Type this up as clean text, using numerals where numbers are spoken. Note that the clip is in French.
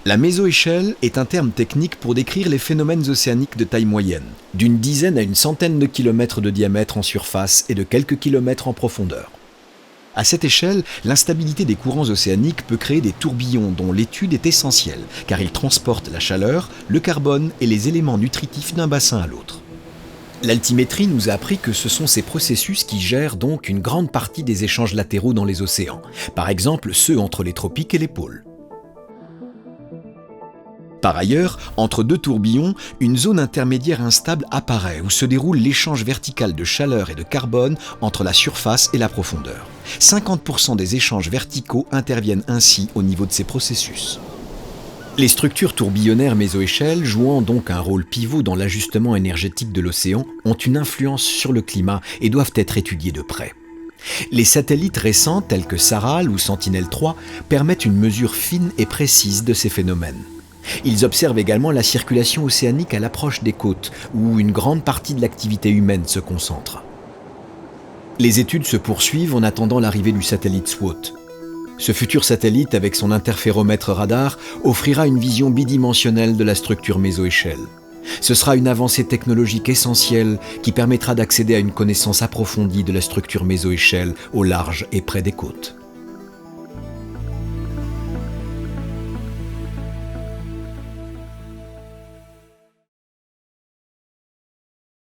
La mésoéchelle est un terme technique pour décrire les phénomènes océaniques de taille moyenne, d'une dizaine à une centaine de kilomètres de diamètre en surface et de quelques kilomètres en profondeur. À cette échelle, l'instabilité des courants océaniques peut créer des tourbillons dont l'étude est essentielle, car ils transportent la chaleur, le carbone et les éléments nutritifs d'un bassin à l'autre. L'altimétrie nous a appris que ce sont ces processus qui gèrent donc une grande partie des échanges latéraux dans les océans, par exemple ceux entre les tropiques et les pôles. Par ailleurs, entre deux tourbillons, une zone intermédiaire instable apparaît où se déroule l'échange vertical de chaleur et de carbone entre la surface et la profondeur. 50% des échanges verticaux interviennent ainsi au niveau de ces processus. Les structures tourbillonnaires mésoéchelles, jouant donc un rôle pivot dans l'ajustement énergétique de l'océan, ont une influence sur le climat et doivent être étudiées de près. Les satellites récents tels que SARAL ou Sentinel-3 permettent une mesure fine et précise de ces phénomènes. Ils observent également la circulation océanique à l'approche des côtes, où une grande partie de l'activité humaine se concentre. Les études se poursuivent en attendant l'arrivée du satellite SWOT. Ce futur satellite, avec son interféromètre radar, offrira une vision bidimensionnelle de la structure mésoéchelle. Ce sera une avancée technologique essentielle qui permettra d'accéder à une connaissance approfondie de la structure mésoéchelle au large et près des côtes.